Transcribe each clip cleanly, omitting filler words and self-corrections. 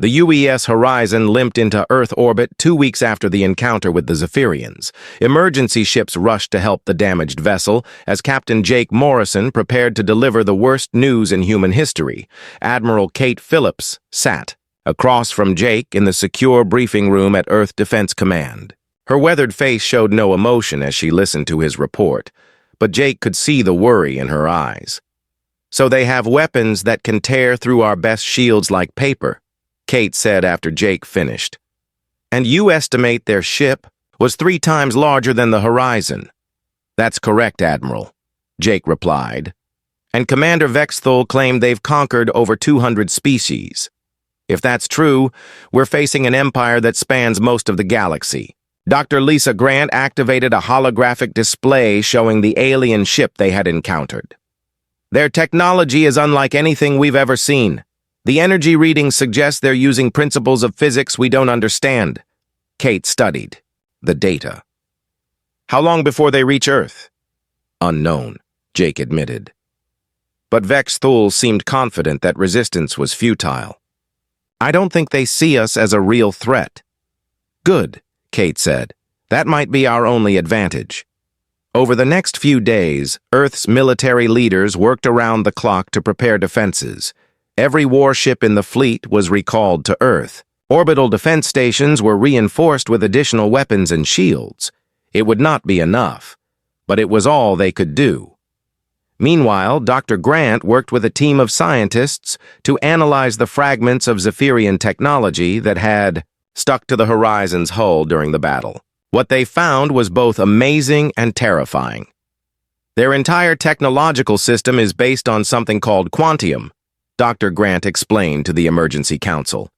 The UES Horizon limped into Earth orbit 2 weeks after the encounter with the Zephyrians. Emergency ships rushed to help the damaged vessel as Captain Jake Morrison prepared to deliver the worst news in human history. Admiral Kate Phillips sat across from Jake in the secure briefing room at Earth Defense Command. Her weathered face showed no emotion as she listened to his report, but Jake could see the worry in her eyes. "So they have weapons that can tear through our best shields like paper," Kate said after Jake finished. "And you estimate their ship was 3 times larger than the Horizon." "That's correct, Admiral," Jake replied. "And Commander Vexthul claimed they've conquered over 200 species. If that's true, we're facing an empire that spans most of the galaxy." Dr. Lisa Grant activated a holographic display showing the alien ship they had encountered. "Their technology is unlike anything we've ever seen. The energy readings suggest they're using principles of physics we don't understand." Kate studied the data. "How long before they reach Earth?" "Unknown," Jake admitted. But Vexthul seemed confident that resistance was futile. "I don't think they see us as a real threat." "Good," Kate said. "That might be our only advantage." Over the next few days, Earth's military leaders worked around the clock to prepare defenses. Every warship in the fleet was recalled to Earth. Orbital defense stations were reinforced with additional weapons and shields. It would not be enough, but it was all they could do. Meanwhile, Dr. Grant worked with a team of scientists to analyze the fragments of Zephyrian technology that had stuck to the Horizon's hull during the battle. What they found was both amazing and terrifying. Their entire technological system is based on something called quantium, Dr. Grant explained to the Emergency Council.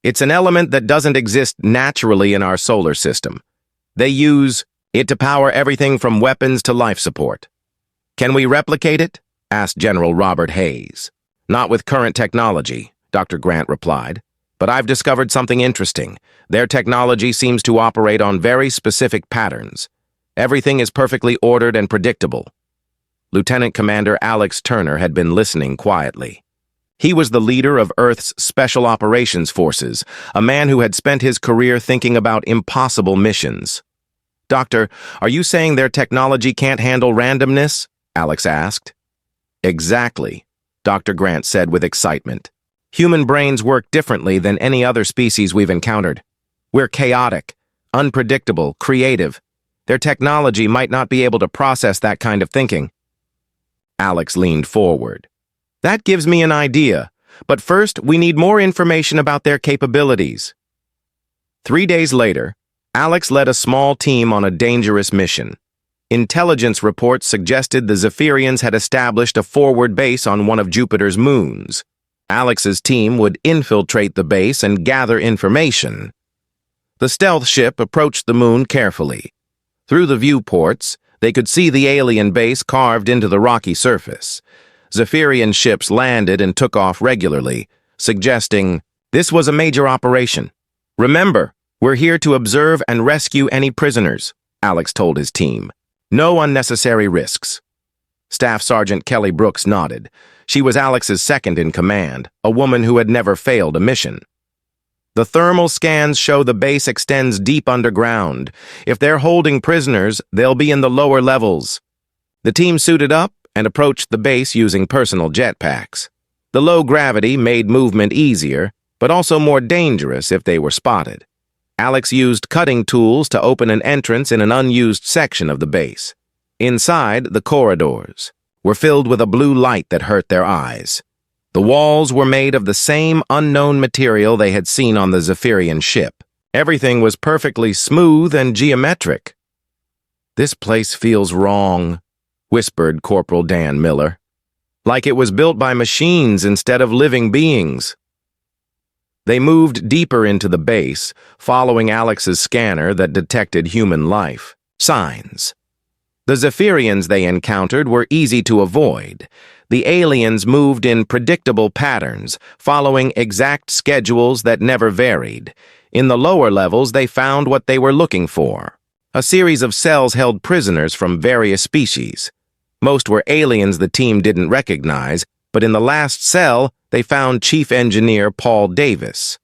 "It's an element that doesn't exist naturally in our solar system. They use it to power everything from weapons to life support." "Can we replicate it?" asked General Robert Hayes. "Not with current technology," Dr. Grant replied. "But I've discovered something interesting. Their technology seems to operate on very specific patterns. Everything is perfectly ordered and predictable." Lieutenant Commander Alex Turner had been listening quietly. He was the leader of Earth's Special Operations Forces, a man who had spent his career thinking about impossible missions. "Doctor, are you saying their technology can't handle randomness?" Alex asked. "Exactly," Dr. Grant said with excitement. "Human brains work differently than any other species we've encountered. We're chaotic, unpredictable, creative. Their technology might not be able to process that kind of thinking." Alex leaned forward. "That gives me an idea, but first we need more information about their capabilities." 3 days later, Alex led a small team on a dangerous mission. Intelligence reports suggested the Zephyrians had established a forward base on one of Jupiter's moons. Alex's team would infiltrate the base and gather information. The stealth ship approached the moon carefully. Through the viewports, they could see the alien base carved into the rocky surface. Zephyrian ships landed and took off regularly, suggesting this was a major operation. "Remember, we're here to observe and rescue any prisoners," Alex told his team. "No unnecessary risks." Staff Sergeant Kelly Brooks nodded. She was Alex's second in command, a woman who had never failed a mission. "The thermal scans show the base extends deep underground. If they're holding prisoners, they'll be in the lower levels." The team suited up and approached the base using personal jetpacks. The low gravity made movement easier, but also more dangerous if they were spotted. Alex used cutting tools to open an entrance in an unused section of the base. Inside, the corridors were filled with a blue light that hurt their eyes. The walls were made of the same unknown material they had seen on the Zephyrian ship. Everything was perfectly smooth and geometric. "This place feels wrong," whispered Corporal Dan Miller. "Like it was built by machines instead of living beings." They moved deeper into the base, following Alex's scanner that detected human life signs. The Zephyrians they encountered were easy to avoid. The aliens moved in predictable patterns, following exact schedules that never varied. In the lower levels, they found what they were looking for. A series of cells held prisoners from various species. Most were aliens the team didn't recognize, but in the last cell, they found Chief Engineer Paul Davis.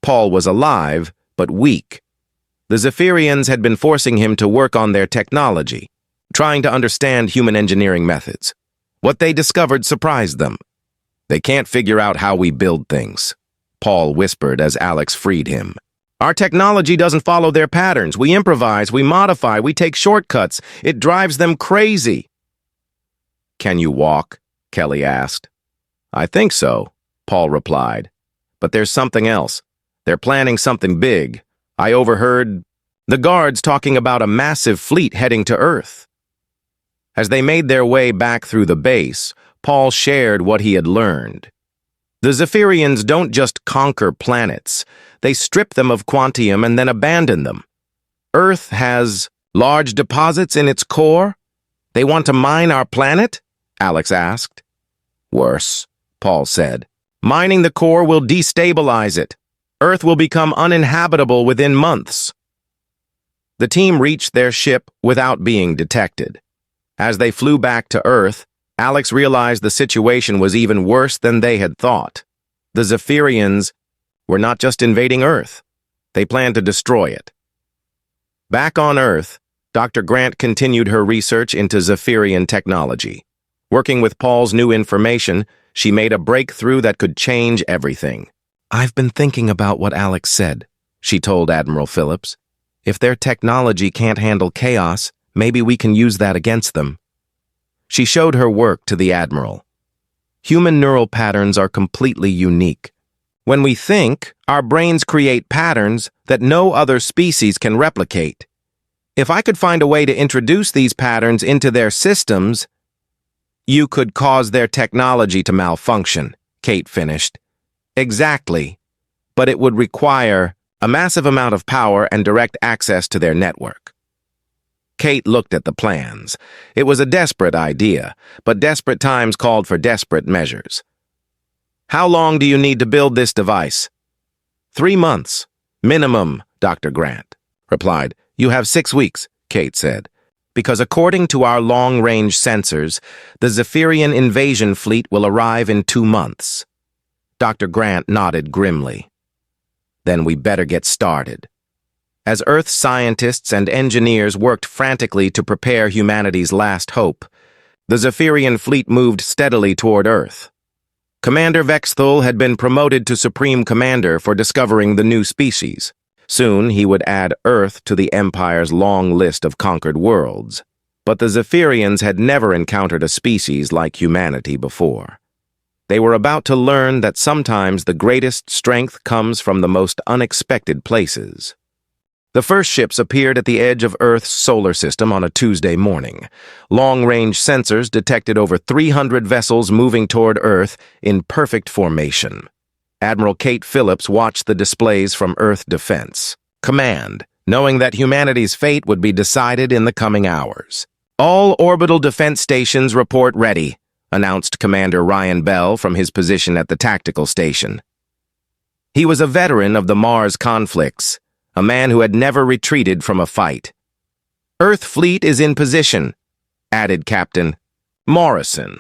Paul was alive, but weak. The Zephyrians had been forcing him to work on their technology, trying to understand human engineering methods. What they discovered surprised them. "They can't figure out how we build things," Paul whispered as Alex freed him. "Our technology doesn't follow their patterns. We improvise, we modify, we take shortcuts. It drives them crazy." "Can you walk?" Kelly asked. "I think so," Paul replied. "But there's something else. They're planning something big. I overheard the guards talking about a massive fleet heading to Earth." As they made their way back through the base, Paul shared what he had learned. The Zephyrians don't just conquer planets. They strip them of quantium and then abandon them. Earth has large deposits in its core? They want to mine our planet? Alex asked. "Worse," Paul said. "Mining the core will destabilize it. Earth will become uninhabitable within months." The team reached their ship without being detected. As they flew back to Earth, Alex realized the situation was even worse than they had thought. The Zephyrians were not just invading Earth. They planned to destroy it. Back on Earth, Dr. Grant continued her research into Zephyrian technology. Working with Paul's new information, she made a breakthrough that could change everything. "I've been thinking about what Alex said," she told Admiral Phillips. "If their technology can't handle chaos, maybe we can use that against them." She showed her work to the Admiral. "Human neural patterns are completely unique. When we think, our brains create patterns that no other species can replicate. If I could find a way to introduce these patterns into their systems..." "You could cause their technology to malfunction," Kate finished. "Exactly. But it would require a massive amount of power and direct access to their network." Kate looked at the plans. It was a desperate idea, but desperate times called for desperate measures. "How long do you need to build this device?" 3 months. Minimum, Dr. Grant replied. "You have 6 weeks, Kate said, because according to our long-range sensors, the Zephyrian invasion fleet will arrive in 2 months. Dr. Grant nodded grimly. "Then we better get started." As Earth scientists and engineers worked frantically to prepare humanity's last hope, the Zephyrian fleet moved steadily toward Earth. Commander Vexthul had been promoted to Supreme Commander for discovering the new species. Soon he would add Earth to the Empire's long list of conquered worlds. But the Zephyrians had never encountered a species like humanity before. They were about to learn that sometimes the greatest strength comes from the most unexpected places. The first ships appeared at the edge of Earth's solar system on a Tuesday morning. Long-range sensors detected over 300 vessels moving toward Earth in perfect formation. Admiral Kate Phillips watched the displays from Earth Defense Command, knowing that humanity's fate would be decided in the coming hours. "All orbital defense stations report ready," announced Commander Ryan Bell from his position at the tactical station. He was a veteran of the Mars conflicts, a man who had never retreated from a fight. "Earth fleet is in position," added Captain Morrison.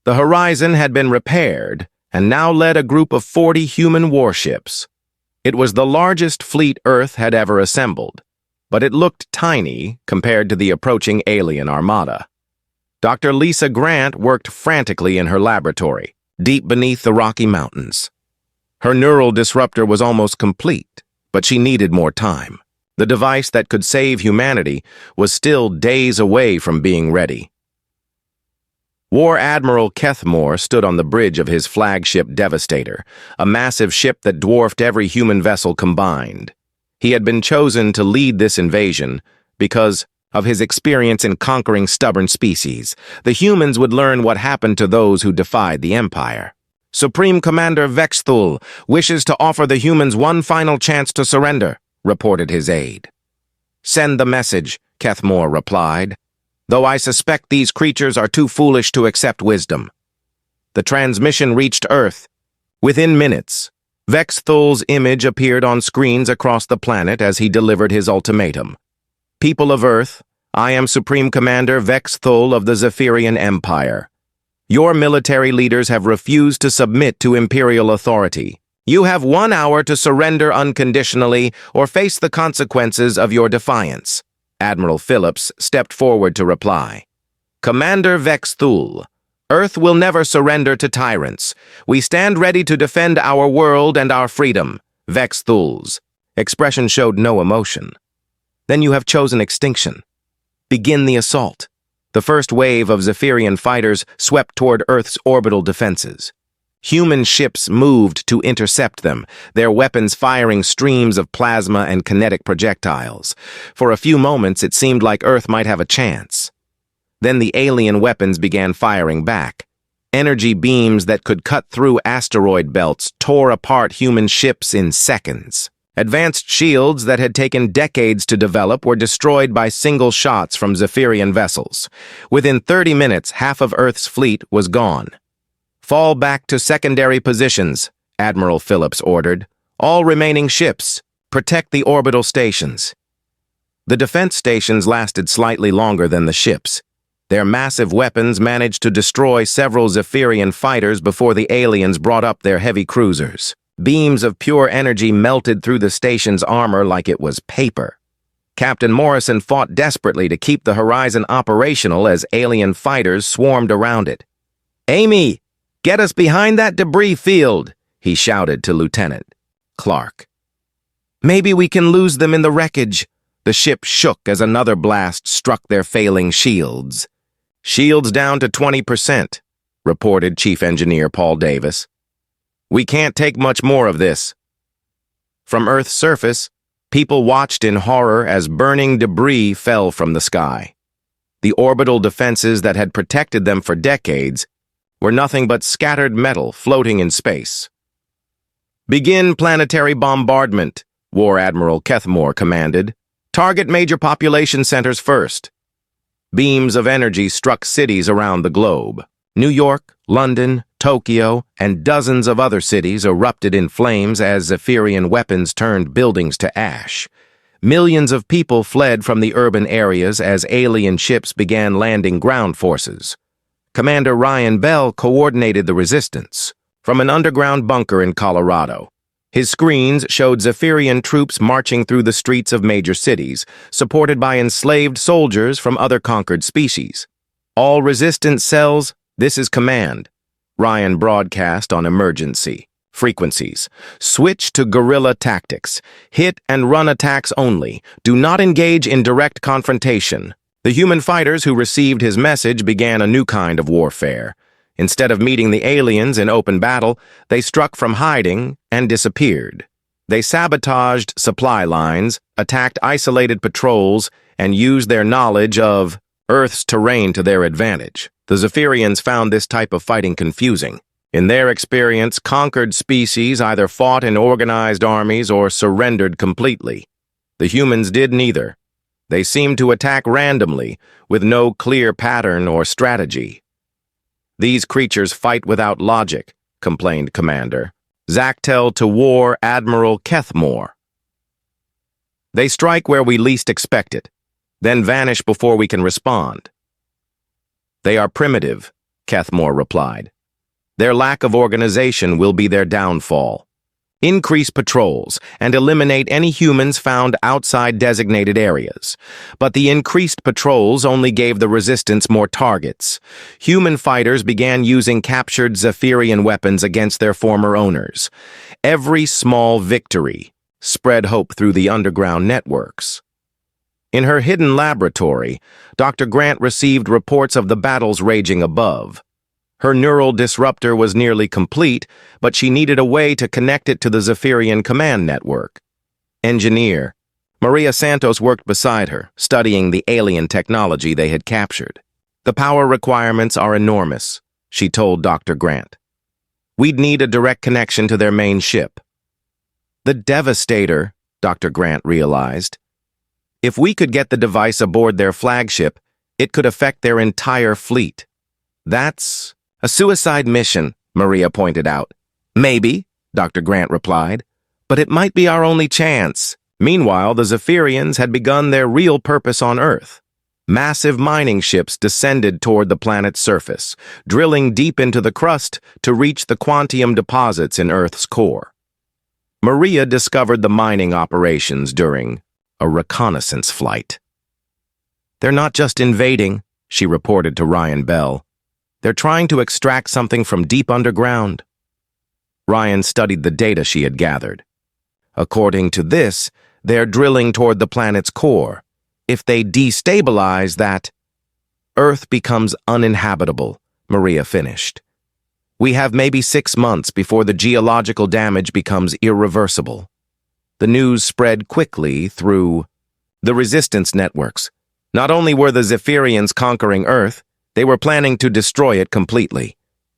The horizon had been repaired and now led a group of 40 human warships. It was the largest fleet Earth had ever assembled, but it looked tiny compared to the approaching alien armada. Dr. Lisa Grant worked frantically in her laboratory, deep beneath the Rocky Mountains. Her neural disruptor was almost complete, but she needed more time. The device that could save humanity was still days away from being ready. War Admiral Kethmore stood on the bridge of his flagship Devastator, a massive ship that dwarfed every human vessel combined. He had been chosen to lead this invasion because of his experience in conquering stubborn species. The humans would learn what happened to those who defied the Empire. "Supreme Commander Vexthul wishes to offer the humans one final chance to surrender," reported his aide. "Send the message," Kethmore replied, "though I suspect these creatures are too foolish to accept wisdom." The transmission reached Earth. Within minutes, Vexthul's image appeared on screens across the planet as he delivered his ultimatum. "People of Earth, I am Supreme Commander Vexthul of the Zephyrian Empire. Your military leaders have refused to submit to Imperial authority. You have 1 hour to surrender unconditionally or face the consequences of your defiance. Admiral Phillips stepped forward to reply. Commander Vex Thul, Earth will never surrender to tyrants. We stand ready to defend our world and our freedom. Vex Thul's expression showed no emotion. Then you have chosen extinction. Begin the assault. The first wave of Zephyrian fighters swept toward Earth's orbital defenses. Human ships moved to intercept them, their weapons firing streams of plasma and kinetic projectiles. For a few moments, it seemed like Earth might have a chance. Then the alien weapons began firing back. Energy beams that could cut through asteroid belts tore apart human ships in seconds. Advanced shields that had taken decades to develop were destroyed by single shots from Zephyrian vessels. Within 30 minutes, half of Earth's fleet was gone. Fall back to secondary positions, Admiral Phillips ordered. All remaining ships, protect the orbital stations. The defense stations lasted slightly longer than the ships. Their massive weapons managed to destroy several Zephyrian fighters before the aliens brought up their heavy cruisers. Beams of pure energy melted through the station's armor like it was paper. Captain Morrison fought desperately to keep the Horizon operational as alien fighters swarmed around it. Amy, get us behind that debris field, he shouted to Lieutenant Clark. Maybe we can lose them in the wreckage. The ship shook as another blast struck their failing shields. Shields down to 20%, reported Chief Engineer Paul Davis. We can't take much more of this. From Earth's surface, people watched in horror as burning debris fell from the sky. The orbital defenses that had protected them for decades were nothing but scattered metal floating in space. Begin planetary bombardment, War Admiral Kethmore commanded. Target major population centers first. Beams of energy struck cities around the globe. New York, London, Tokyo, and dozens of other cities erupted in flames as Zephyrian weapons turned buildings to ash. Millions of people fled from the urban areas as alien ships began landing ground forces. Commander Ryan Bell coordinated the resistance from an underground bunker in Colorado. His screens showed Zephyrian troops marching through the streets of major cities, supported by enslaved soldiers from other conquered species. All resistance cells, this is command. Ryan broadcast on emergency frequencies. Switch to guerrilla tactics. Hit and run attacks only. Do not engage in direct confrontation. The human fighters who received his message began a new kind of warfare. Instead of meeting the aliens in open battle, they struck from hiding and disappeared. They sabotaged supply lines, attacked isolated patrols, and used their knowledge of Earth's terrain to their advantage. The Zephyrians found this type of fighting confusing. In their experience, conquered species either fought in organized armies or surrendered completely. The humans did neither. They seemed to attack randomly, with no clear pattern or strategy. These creatures fight without logic, complained Commander Zactel to War Admiral Kethmore. They strike where we least expect it, then vanish before we can respond. They are primitive, Kethmore replied. Their lack of organization will be their downfall. Increase patrols and eliminate any humans found outside designated areas. But the increased patrols only gave the resistance more targets. Human fighters began using captured Zephyrian weapons against their former owners. Every small victory spread hope through the underground networks. In her hidden laboratory, Dr. Grant received reports of the battles raging above. Her neural disruptor was nearly complete, but she needed a way to connect it to the Zephyrian command network. Engineer Maria Santos worked beside her, studying the alien technology they had captured. The power requirements are enormous, she told Dr. Grant. We'd need a direct connection to their main ship. The Devastator, Dr. Grant realized. If we could get the device aboard their flagship, it could affect their entire fleet. That's a suicide mission, Maria pointed out. Maybe, Dr. Grant replied, but it might be our only chance. Meanwhile, the Zephyrians had begun their real purpose on Earth. Massive mining ships descended toward the planet's surface, drilling deep into the crust to reach the quantium deposits in Earth's core. Maria discovered the mining operations during a reconnaissance flight. "They're not just invading," she reported to Ryan Bell. "They're trying to extract something from deep underground." Ryan studied the data she had gathered. "According to this, they're drilling toward the planet's core. If they destabilize that, Earth becomes uninhabitable," Maria finished. "We have maybe 6 months before the geological damage becomes irreversible." The news spread quickly through the resistance networks. Not only were the Zephyrians conquering Earth, they were planning to destroy it completely.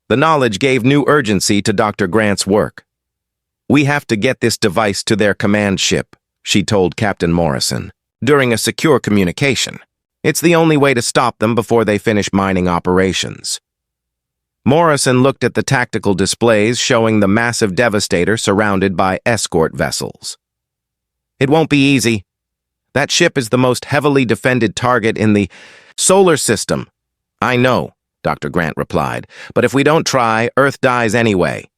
The knowledge gave new urgency to Dr. Grant's work. "We have to get this device to their command ship," she told Captain Morrison, during a secure communication. "It's the only way to stop them before they finish mining operations." Morrison looked at the tactical displays showing the massive Devastator surrounded by escort vessels. "It won't be easy. That ship is the most heavily defended target in the solar system." "I know," Dr. Grant replied, "but if we don't try, Earth dies anyway."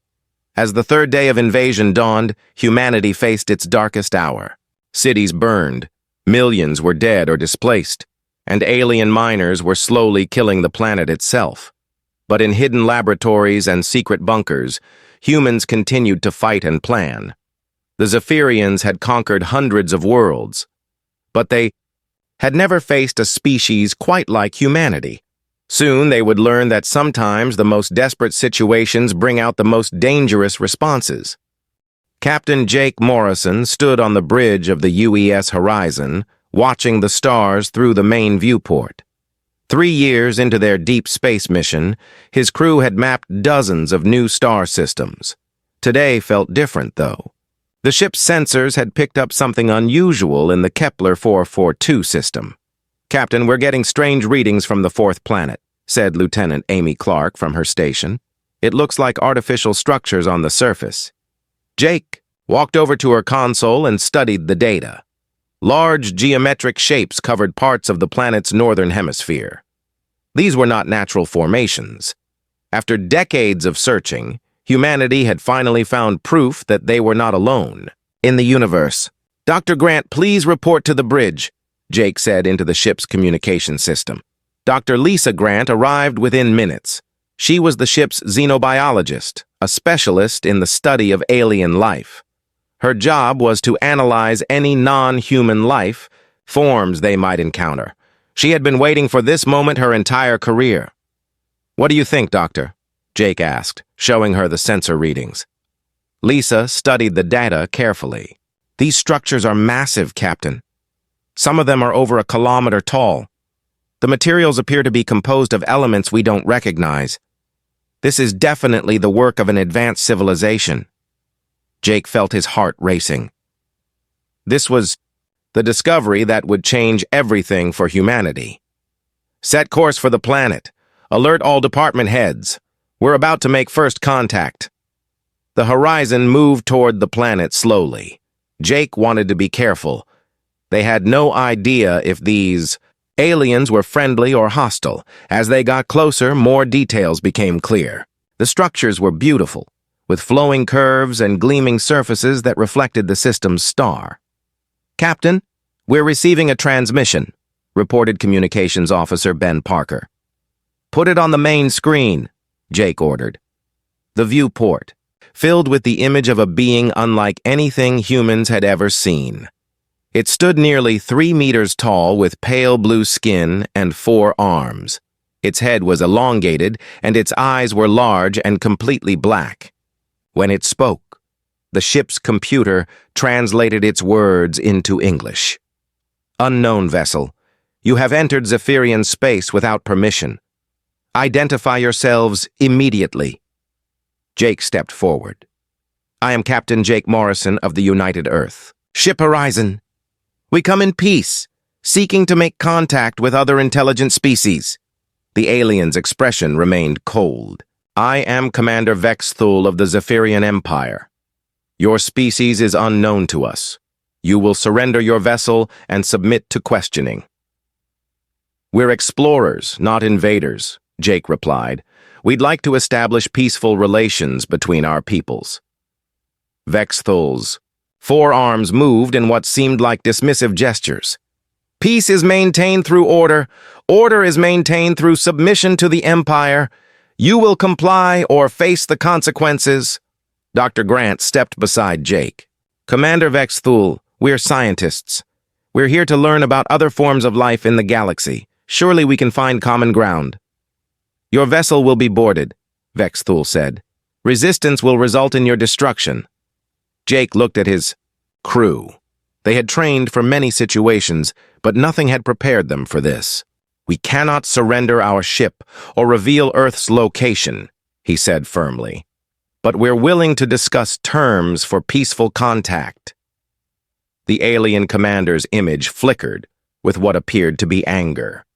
As the third day of invasion dawned, humanity faced its darkest hour. Cities burned, millions were dead or displaced, and alien miners were slowly killing the planet itself. But in hidden laboratories and secret bunkers, humans continued to fight and plan. The Zephyrians had conquered hundreds of worlds, but they had never faced a species quite like humanity. Soon they would learn that sometimes the most desperate situations bring out the most dangerous responses. Captain Jake Morrison stood on the bridge of the UES Horizon, watching the stars through the main viewport. 3 years into their deep space mission, his crew had mapped dozens of new star systems. Today felt different, though. The ship's sensors had picked up something unusual in the Kepler 442 system. "Captain, we're getting strange readings from the fourth planet," said Lieutenant Amy Clark from her station. "It looks like artificial structures on the surface." Jake walked over to her console and studied the data. Large geometric shapes covered parts of the planet's northern hemisphere. These were not natural formations. After decades of searching, humanity had finally found proof that they were not alone in the universe. "Dr. Grant, please report to the bridge," Jake said into the ship's communication system. Dr. Lisa Grant arrived within minutes. She was the ship's xenobiologist, a specialist in the study of alien life. Her job was to analyze any non-human life forms they might encounter. She had been waiting for this moment her entire career. "What do you think, Doctor?" Jake asked, showing her the sensor readings. Lisa studied the data carefully. "These structures are massive, Captain. Some of them are over 1 kilometer tall. The materials appear to be composed of elements we don't recognize. This is definitely the work of an advanced civilization." Jake felt his heart racing. This was the discovery that would change everything for humanity. "Set course for the planet. Alert all department heads. We're about to make first contact." The horizon moved toward the planet slowly. Jake wanted to be careful. They had no idea if these aliens were friendly or hostile. As they got closer, more details became clear. The structures were beautiful, with flowing curves and gleaming surfaces that reflected the system's star. "Captain, we're receiving a transmission," reported Communications Officer Ben Parker. "Put it on the main screen," Jake ordered. The viewport, filled with the image of a being unlike anything humans had ever seen. It stood nearly 3 meters tall with pale blue skin and 4 arms. Its head was elongated and its eyes were large and completely black. When it spoke, the ship's computer translated its words into English. "Unknown vessel, you have entered Zephyrian space without permission. Identify yourselves immediately." Jake stepped forward. "I am Captain Jake Morrison of the United Earth. Ship Horizon. We come in peace, seeking to make contact with other intelligent species." The alien's expression remained cold. "I am Commander Vexthul of the Zephyrian Empire. Your species is unknown to us. You will surrender your vessel and submit to questioning." "We're explorers, not invaders," Jake replied. "We'd like to establish peaceful relations between our peoples." Vexthul's Forearms moved in what seemed like dismissive gestures. Peace is maintained through order. Order is maintained through submission to the Empire. You will comply or face the consequences. Dr. Grant stepped beside Jake. Commander Vex Thul, we're scientists. We're here to learn about other forms of life in the galaxy. Surely we can find common ground. Your vessel will be boarded, Vex Thul said. Resistance will result in your destruction. Jake looked at his crew. They had trained for many situations, but nothing had prepared them for this. We cannot surrender our ship or reveal Earth's location, he said firmly. But we're willing to discuss terms for peaceful contact. The alien commander's image flickered with what appeared to be anger.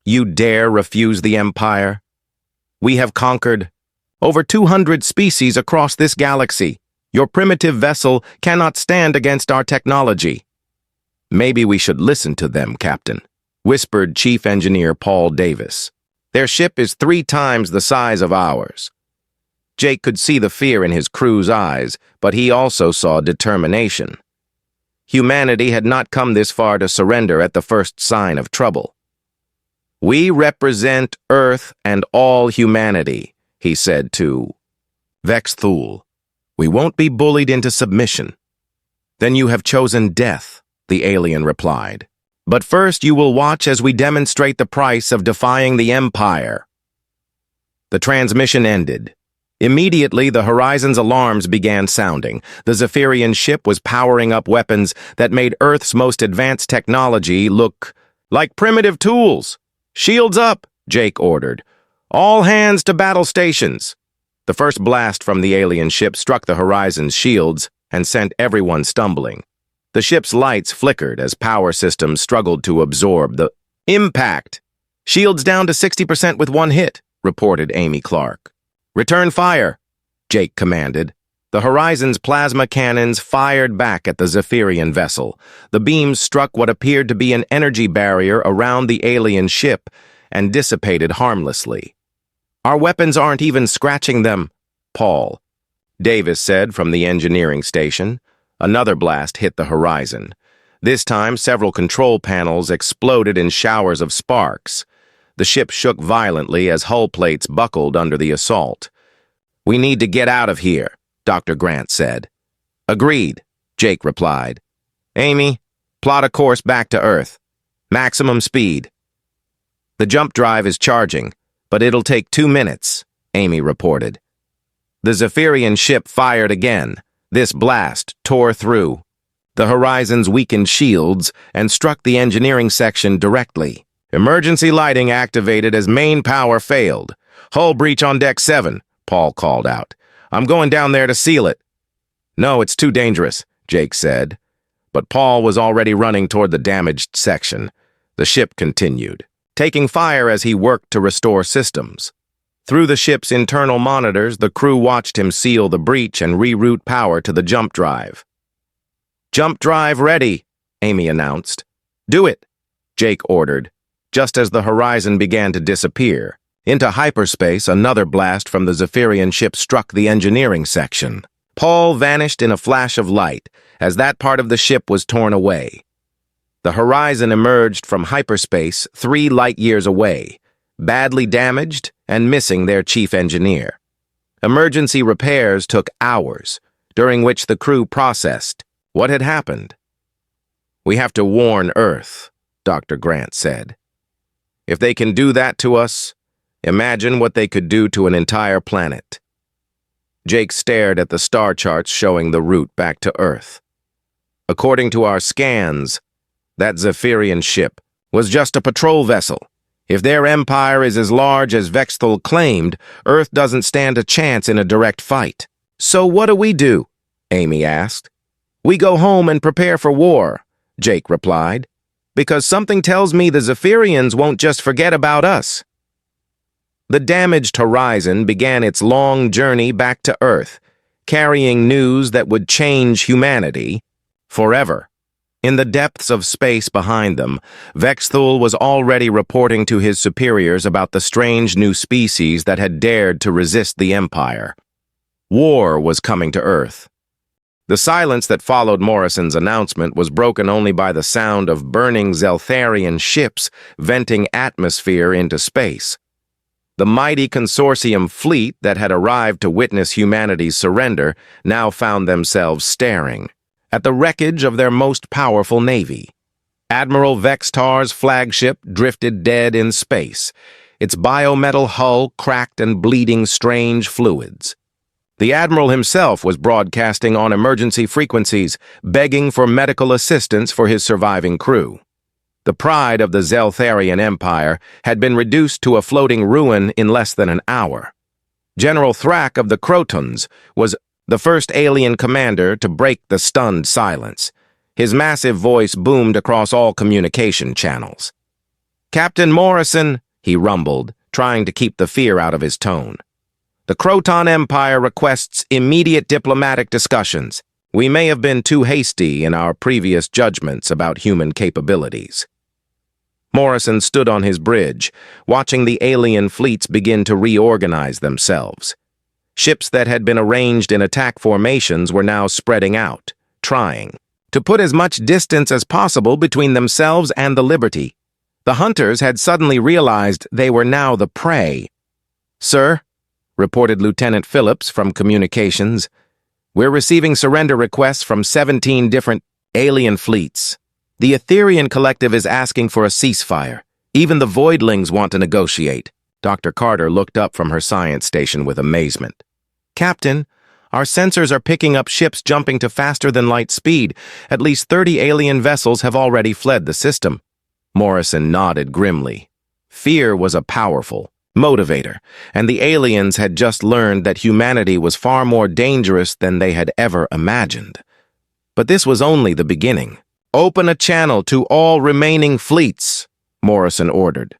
You dare refuse the Empire? We have conquered over 200 species across this galaxy. Your primitive vessel cannot stand against our technology. Maybe we should listen to them, Captain, whispered Chief Engineer Paul Davis. Their ship is 3 times the size of ours. Jake could see the fear in his crew's eyes, but he also saw determination. Humanity had not come this far to surrender at the first sign of trouble. We represent Earth and all humanity, he said to Vex Thul. We won't be bullied into submission. Then you have chosen death, the alien replied. But first you will watch as we demonstrate the price of defying the Empire. The transmission ended. Immediately, the Horizon's alarms began sounding. The Zephyrian ship was powering up weapons that made Earth's most advanced technology look like primitive tools. Shields up, Jake ordered. All hands to battle stations. The first blast from the alien ship struck the Horizon's shields and sent everyone stumbling. The ship's lights flickered as power systems struggled to absorb the impact. Shields down to 60% with one hit, reported Amy Clark. Return fire, Jake commanded. The Horizon's plasma cannons fired back at the Zephyrian vessel. The beams struck what appeared to be an energy barrier around the alien ship and dissipated harmlessly. Our weapons aren't even scratching them, Paul Davis said from the engineering station. Another blast hit the Horizon. This time, several control panels exploded in showers of sparks. The ship shook violently as hull plates buckled under the assault. We need to get out of here, Dr. Grant said. Agreed, Jake replied. Amy, plot a course back to Earth. Maximum speed. The jump drive is charging, but it'll take 2 minutes, Amy reported. The Zephyrian ship fired again. This blast tore through the Horizon's weakened shields and struck the engineering section directly. Emergency lighting activated as main power failed. Hull breach on deck 7, Paul called out. I'm going down there to seal it. No, it's too dangerous, Jake said. But Paul was already running toward the damaged section. The ship continued, taking fire as he worked to restore systems. Through the ship's internal monitors, the crew watched him seal the breach and reroute power to the jump drive. Jump drive ready, Amy announced. Do it, Jake ordered. Just as the Horizon began to disappear, into hyperspace, another blast from the Zephyrian ship struck the engineering section. Paul vanished in a flash of light as that part of the ship was torn away. The Horizon emerged from hyperspace 3 light-years away, badly damaged and missing their chief engineer. Emergency repairs took hours, during which the crew processed what had happened. We have to warn Earth, Dr. Grant said. If they can do that to us, imagine what they could do to an entire planet. Jake stared at the star charts showing the route back to Earth. According to our scans, that Zephyrian ship was just a patrol vessel. If their empire is as large as Vex Thul claimed, Earth doesn't stand a chance in a direct fight. So what do? Amy asked. We go home and prepare for war, Jake replied, because something tells me the Zephyrians won't just forget about us. The damaged Horizon began its long journey back to Earth, carrying news that would change humanity forever. In the depths of space behind them, Vex Thul was already reporting to his superiors about the strange new species that had dared to resist the Empire. War was coming to Earth. The silence that followed Morrison's announcement was broken only by the sound of burning Zeltharian ships venting atmosphere into space. The mighty consortium fleet that had arrived to witness humanity's surrender now found themselves staring at the wreckage of their most powerful navy. Admiral Vextar's flagship drifted dead in space, its biometal hull cracked and bleeding strange fluids. The Admiral himself was broadcasting on emergency frequencies, begging for medical assistance for his surviving crew. The pride of the Zeltharian Empire had been reduced to a floating ruin in less than an hour. General Thrak of the Crotons was the first alien commander to break the stunned silence. His massive voice boomed across all communication channels. "Captain Morrison," he rumbled, trying to keep the fear out of his tone. "The Croton Empire requests immediate diplomatic discussions. We may have been too hasty in our previous judgments about human capabilities." Morrison stood on his bridge, watching the alien fleets begin to reorganize themselves. Ships that had been arranged in attack formations were now spreading out, trying to put as much distance as possible between themselves and the Liberty. The hunters had suddenly realized they were now the prey. "Sir," reported Lieutenant Phillips from communications, "we're receiving surrender requests from 17 different alien fleets. The Etherian Collective is asking for a ceasefire. Even the Voidlings want to negotiate." Dr. Carter looked up from her science station with amazement. "Captain, our sensors are picking up ships jumping to faster-than-light speed. At least 30 alien vessels have already fled the system." Morrison nodded grimly. Fear was a powerful motivator, and the aliens had just learned that humanity was far more dangerous than they had ever imagined. But this was only the beginning. "Open a channel to all remaining fleets," Morrison ordered.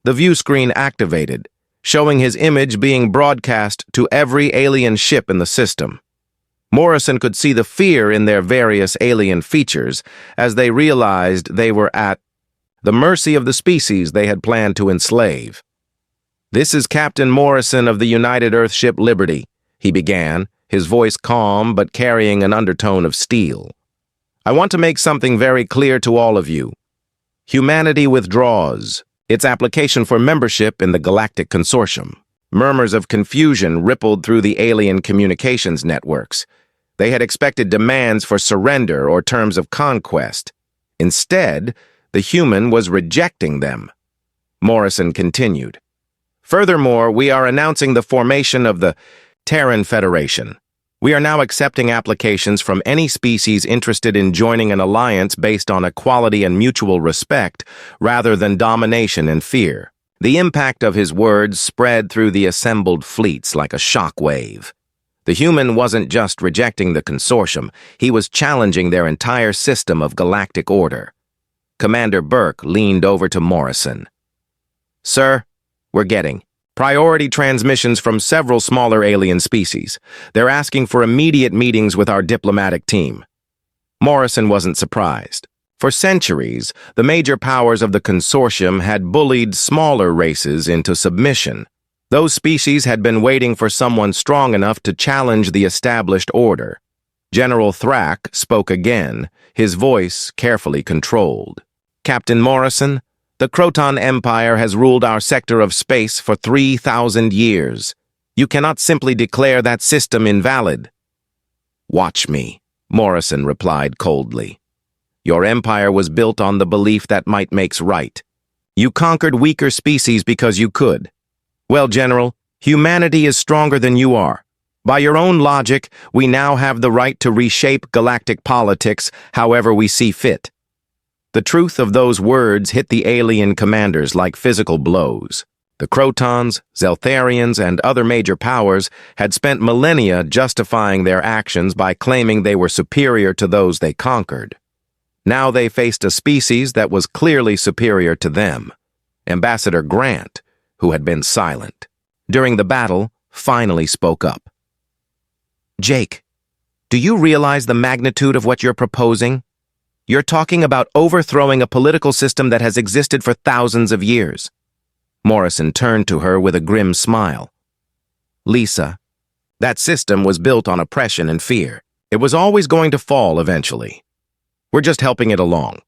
The view screen activated, showing his image being broadcast to every alien ship in the system. Morrison could see the fear in their various alien features as they realized they were at the mercy of the species they had planned to enslave. "This is Captain Morrison of the United Earthship Liberty," he began, his voice calm but carrying an undertone of steel. "I want to make something very clear to all of you. Humanity withdraws its application for membership in the Galactic Consortium." Murmurs of confusion rippled through the alien communications networks. They had expected demands for surrender or terms of conquest. Instead, the human was rejecting them. Morrison continued. "Furthermore, we are announcing the formation of the Terran Federation. We are now accepting applications from any species interested in joining an alliance based on equality and mutual respect rather than domination and fear." The impact of his words spread through the assembled fleets like a shockwave. The human wasn't just rejecting the consortium, he was challenging their entire system of galactic order. Commander Burke leaned over to Morrison. "Sir, we're getting priority transmissions from several smaller alien species. They're asking for immediate meetings with our diplomatic team." Morrison wasn't surprised. For centuries, the major powers of the consortium had bullied smaller races into submission. Those species had been waiting for someone strong enough to challenge the established order. General Thrak spoke again, his voice carefully controlled. "Captain Morrison, the Croton Empire has ruled our sector of space for 3,000 years. You cannot simply declare that system invalid." "Watch me," Morrison replied coldly. "Your empire was built on the belief that might makes right. You conquered weaker species because you could. Well, General, humanity is stronger than you are. By your own logic, we now have the right to reshape galactic politics however we see fit." The truth of those words hit the alien commanders like physical blows. The Crotons, Zeltharians, and other major powers had spent millennia justifying their actions by claiming they were superior to those they conquered. Now they faced a species that was clearly superior to them. Ambassador Grant, who had been silent during the battle, finally spoke up. "Jake, do you realize the magnitude of what you're proposing? You're talking about overthrowing a political system that has existed for thousands of years." Morrison turned to her with a grim smile. "Lisa, that system was built on oppression and fear. It was always going to fall eventually. We're just helping it along.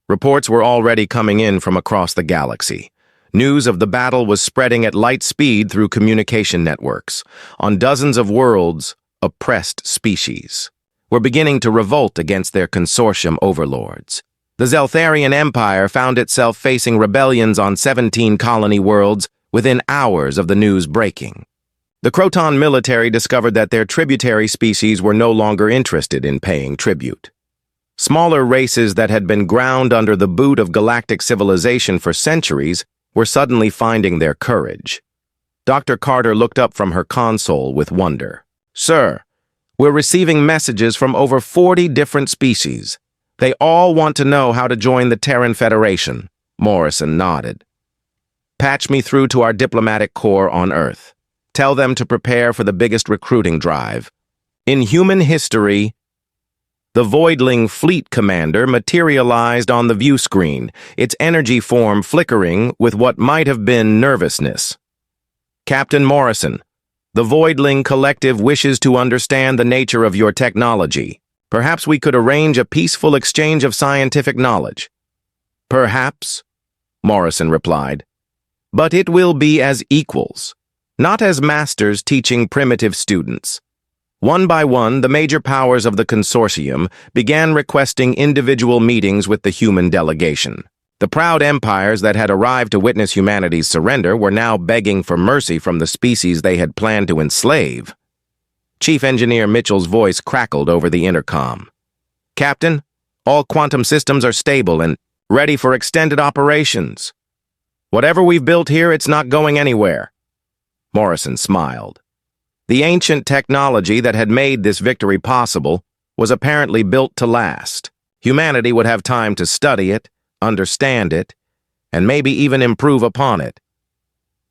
Reports were already coming in from across the galaxy. News of the battle was spreading at light speed through communication networks. On dozens of worlds, oppressed species were beginning to revolt against their consortium overlords. The Zeltharian Empire found itself facing rebellions on 17 colony worlds within hours of the news breaking. The Croton military discovered that their tributary species were no longer interested in paying tribute. Smaller races that had been ground under the boot of galactic civilization for centuries were suddenly finding their courage. Dr. Carter looked up from her console with wonder. "Sir, we're receiving messages from over 40 different species. They all want to know how to join the Terran Federation." Morrison nodded. "Patch me through to our diplomatic corps on Earth. Tell them to prepare for the biggest recruiting drive." In human history, the Voidling Fleet Commander materialized on the view screen, its energy form flickering with what might have been nervousness. "Captain Morrison, the Voidling Collective wishes to understand the nature of your technology. Perhaps we could arrange a peaceful exchange of scientific knowledge." "Perhaps," Morrison replied, "but it will be as equals, not as masters teaching primitive students." One by one, the major powers of the consortium began requesting individual meetings with the human delegation. The proud empires that had arrived to witness humanity's surrender were now begging for mercy from the species they had planned to enslave. Chief Engineer Mitchell's voice crackled over the intercom. "Captain, all quantum systems are stable and ready for extended operations. Whatever we've built here, it's not going anywhere." Morrison smiled. The ancient technology that had made this victory possible was apparently built to last. Humanity would have time to study it, understand it, and maybe even improve upon it.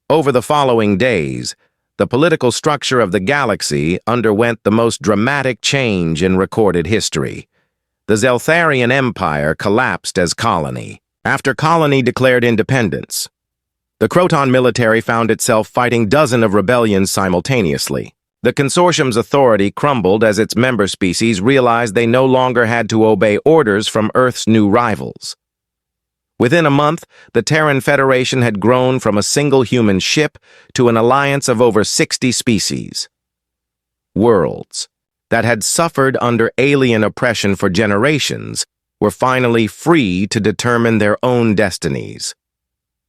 Over the following days, the political structure of the galaxy underwent the most dramatic change in recorded history. The Zeltharian Empire collapsed as colony, after colony declared independence. The Croton military found itself fighting dozens of rebellions simultaneously. The consortium's authority crumbled as its member species realized they no longer had to obey orders from Earth's new rivals. Within a month, the Terran Federation had grown from a single human ship to an alliance of over 60 species. Worlds that had suffered under alien oppression for generations were finally free to determine their own destinies.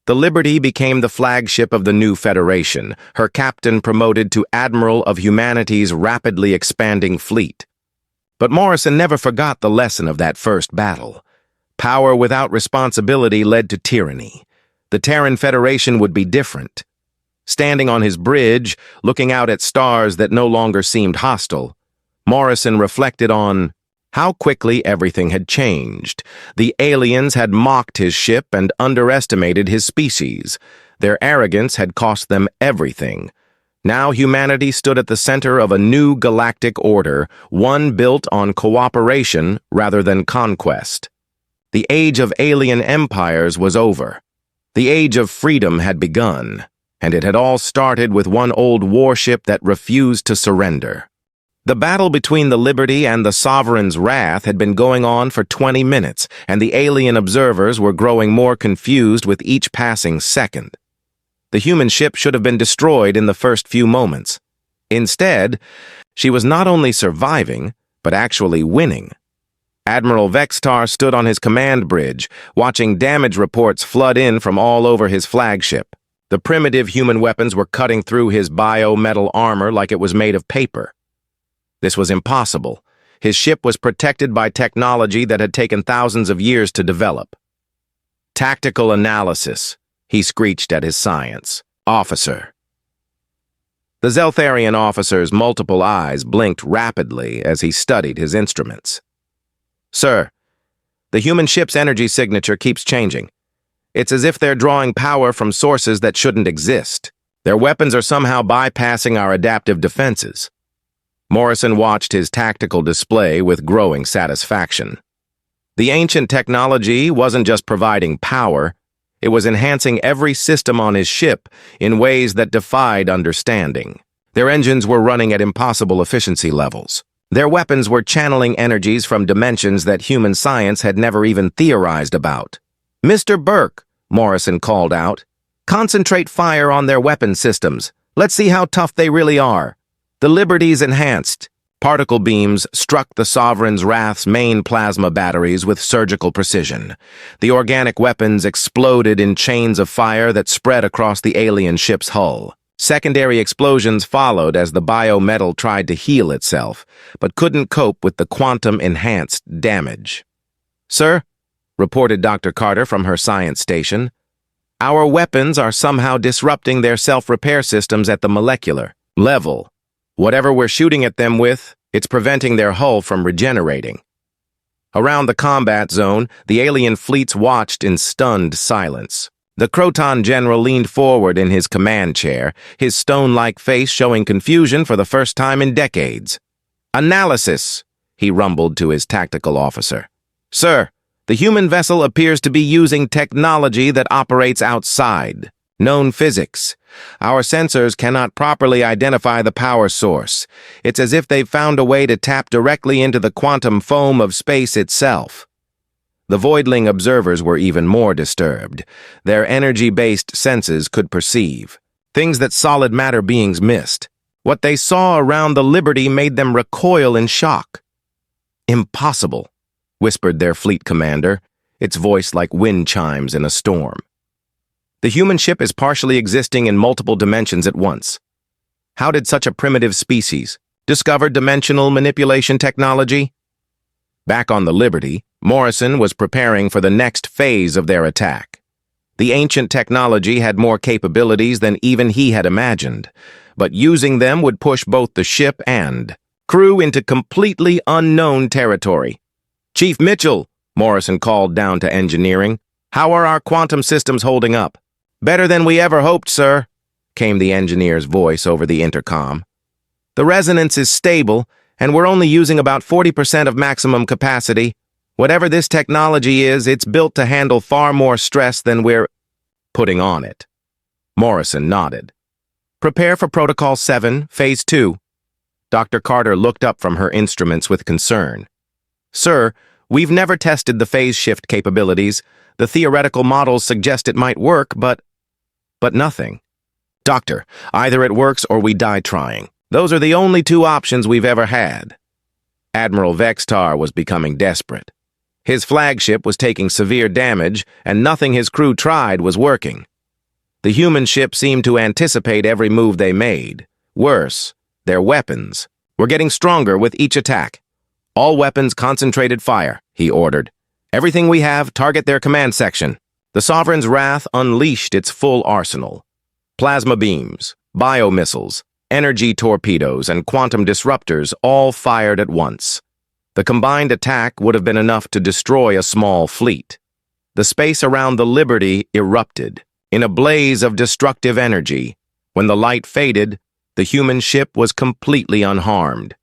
The Liberty became the flagship of the new Federation, her captain promoted to Admiral of humanity's rapidly expanding fleet. But Morrison never forgot the lesson of that first battle. Power without responsibility led to tyranny. The Terran Federation would be different. Standing on his bridge, looking out at stars that no longer seemed hostile, Morrison reflected on how quickly everything had changed. The aliens had mocked his ship and underestimated his species. Their arrogance had cost them everything. Now humanity stood at the center of a new galactic order, one built on cooperation rather than conquest. The age of alien empires was over. The age of freedom had begun, and it had all started with one old warship that refused to surrender. The battle between the Liberty and the Sovereign's Wrath had been going on for 20 minutes, and the alien observers were growing more confused with each passing second. The human ship should have been destroyed in the first few moments. Instead, she was not only surviving, but actually winning. Admiral Vextar stood on his command bridge, watching damage reports flood in from all over his flagship. The primitive human weapons were cutting through his biometal armor like it was made of paper. This was impossible. His ship was protected by technology that had taken thousands of years to develop. "Tactical analysis," he screeched at his science officer. The Zeltharian officer's multiple eyes blinked rapidly as he studied his instruments. "Sir, the human ship's energy signature keeps changing. It's as if they're drawing power from sources that shouldn't exist. Their weapons are somehow bypassing our adaptive defenses." Morrison watched his tactical display with growing satisfaction. The ancient technology wasn't just providing power, it was enhancing every system on his ship in ways that defied understanding. Their engines were running at impossible efficiency levels. Their weapons were channeling energies from dimensions that human science had never even theorized about. "Mr. Burke," Morrison called out, "concentrate fire on their weapon systems. Let's see how tough they really are." The Liberty's enhanced. Particle beams struck the Sovereign's Wrath's main plasma batteries with surgical precision. The organic weapons exploded in chains of fire that spread across the alien ship's hull. Secondary explosions followed as the biometal tried to heal itself, but couldn't cope with the quantum-enhanced damage. "Sir," reported Dr. Carter from her science station, "our weapons are somehow disrupting their self-repair systems at the molecular level. Whatever we're shooting at them with, it's preventing their hull from regenerating." Around the combat zone, the alien fleets watched in stunned silence. The Croton general leaned forward in his command chair, his stone-like face showing confusion for the first time in decades. "Analysis," he rumbled to his tactical officer. "Sir, the human vessel appears to be using technology that operates outside known physics. Our sensors cannot properly identify the power source. It's as if they've found a way to tap directly into the quantum foam of space itself." The voidling observers were even more disturbed. Their energy-based senses could perceive things that solid matter beings missed. What they saw around the Liberty made them recoil in shock. "Impossible," whispered their fleet commander, its voice like wind chimes in a storm. "The human ship is partially existing in multiple dimensions at once. How did such a primitive species discover dimensional manipulation technology?" Back on the Liberty, Morrison was preparing for the next phase of their attack. The ancient technology had more capabilities than even he had imagined, but using them would push both the ship and crew into completely unknown territory. "Chief Mitchell," Morrison called down to engineering, "how are our quantum systems holding up?" "Better than we ever hoped, sir," came the engineer's voice over the intercom. "The resonance is stable, and we're only using about 40% of maximum capacity. Whatever this technology is, it's built to handle far more stress than we're putting on it." Morrison nodded. "Prepare for Protocol 7, Phase 2. Dr. Carter looked up from her instruments with concern. "Sir, we've never tested the phase shift capabilities. The theoretical models suggest it might work, but nothing." "Doctor, either it works or we die trying. Those are the only two options we've ever had." Admiral Vextar was becoming desperate. His flagship was taking severe damage, and nothing his crew tried was working. The human ship seemed to anticipate every move they made. Worse, their weapons were getting stronger with each attack. "All weapons concentrated fire," he ordered. "Everything we have, target their command section." The Sovereign's Wrath unleashed its full arsenal. Plasma beams, biomissiles, energy torpedoes, and quantum disruptors all fired at once. The combined attack would have been enough to destroy a small fleet. The space around the Liberty erupted in a blaze of destructive energy. When the light faded, the human ship was completely unharmed.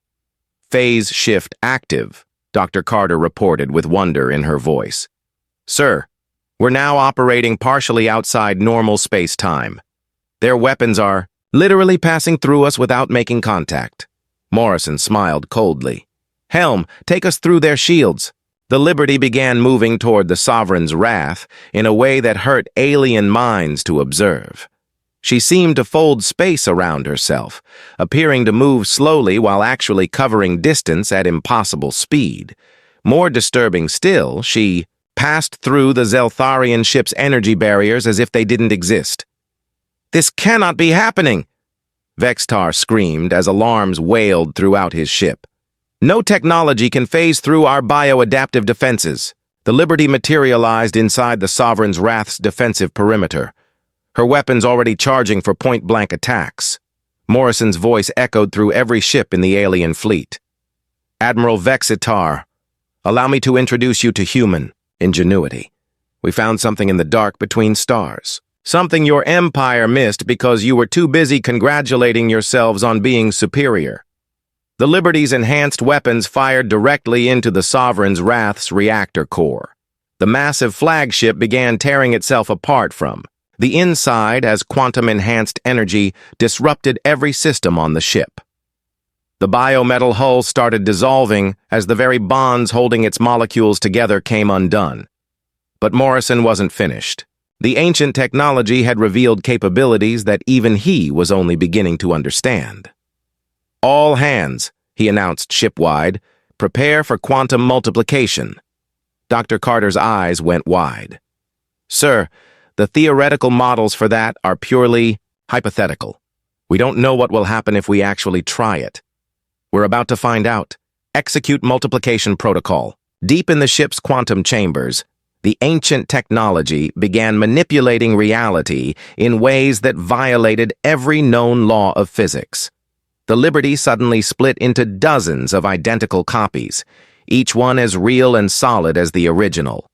"Phase shift active," Dr. Carter reported with wonder in her voice. "Sir, we're now operating partially outside normal space-time. Their weapons are literally passing through us without making contact." Morrison smiled coldly. "Helm, take us through their shields." The Liberty began moving toward the Sovereign's Wrath in a way that hurt alien minds to observe. She seemed to fold space around herself, appearing to move slowly while actually covering distance at impossible speed. More disturbing still, she passed through the Zeltharian ship's energy barriers as if they didn't exist. "This cannot be happening!" Vextar screamed as alarms wailed throughout his ship. "No technology can phase through our bioadaptive defenses." The Liberty materialized inside the Sovereign's Wrath's defensive perimeter, her weapons already charging for point-blank attacks. Morrison's voice echoed through every ship in the alien fleet. "Admiral Vexitar, allow me to introduce you to human ingenuity. We found something in the dark between stars. Something your empire missed because you were too busy congratulating yourselves on being superior." The Liberty's enhanced weapons fired directly into the Sovereign's Wrath's reactor core. The massive flagship began tearing itself apart from the inside as quantum-enhanced energy disrupted every system on the ship. The biometal hull started dissolving as the very bonds holding its molecules together came undone. But Morrison wasn't finished. The ancient technology had revealed capabilities that even he was only beginning to understand. "All hands," he announced shipwide, "prepare for quantum multiplication." Dr. Carter's eyes went wide. "Sir, the theoretical models for that are purely hypothetical. We don't know what will happen if we actually try it." "We're about to find out. Execute multiplication protocol." Deep in the ship's quantum chambers, the ancient technology began manipulating reality in ways that violated every known law of physics. The Liberty suddenly split into dozens of identical copies, each one as real and solid as the original.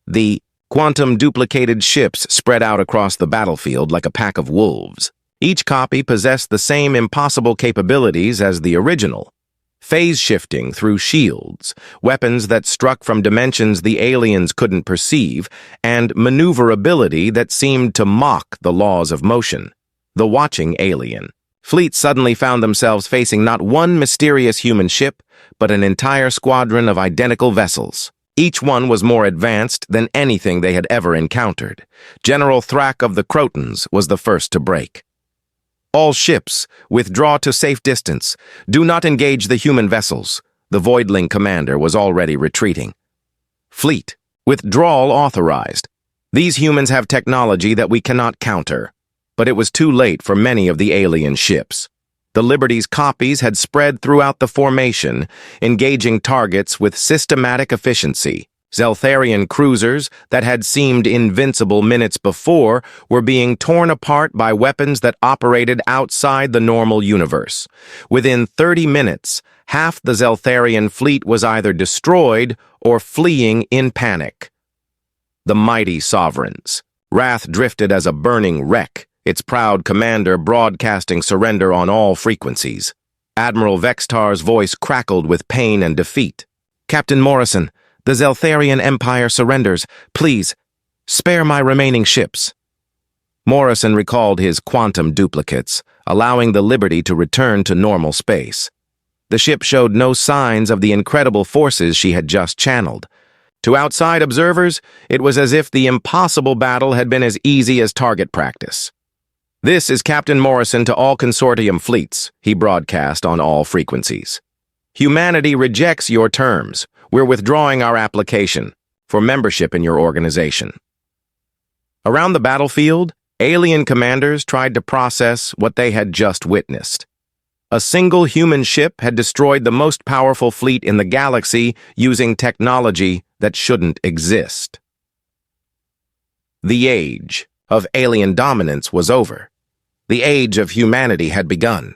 The quantum-duplicated ships spread out across the battlefield like a pack of wolves. Each copy possessed the same impossible capabilities as the original. Phase shifting through shields, weapons that struck from dimensions the aliens couldn't perceive, and maneuverability that seemed to mock the laws of motion. The watching alien fleets suddenly found themselves facing not one mysterious human ship, but an entire squadron of identical vessels. Each one was more advanced than anything they had ever encountered. General Thrak of the Crotons was the first to break. "All ships, withdraw to safe distance. Do not engage the human vessels." The Voidling commander was already retreating. "Fleet, withdrawal authorized. These humans have technology that we cannot counter." But it was too late for many of the alien ships. The Liberty's copies had spread throughout the formation, engaging targets with systematic efficiency. Zeltharian cruisers that had seemed invincible minutes before were being torn apart by weapons that operated outside the normal universe. Within 30 minutes, half the Zeltharian fleet was either destroyed or fleeing in panic. The mighty sovereigns. Wrath drifted as a burning wreck, its proud commander broadcasting surrender on all frequencies. Admiral Vextar's voice crackled with pain and defeat. "Captain Morrison, the Zeltharian Empire surrenders. Please, spare my remaining ships." Morrison recalled his quantum duplicates, allowing the Liberty to return to normal space. The ship showed no signs of the incredible forces she had just channeled. To outside observers, it was as if the impossible battle had been as easy as target practice. "This is Captain Morrison to all consortium fleets," he broadcast on all frequencies. "Humanity rejects your terms. We're withdrawing our application for membership in your organization." Around the battlefield, alien commanders tried to process what they had just witnessed. A single human ship had destroyed the most powerful fleet in the galaxy using technology that shouldn't exist. The age of alien dominance was over. The age of humanity had begun.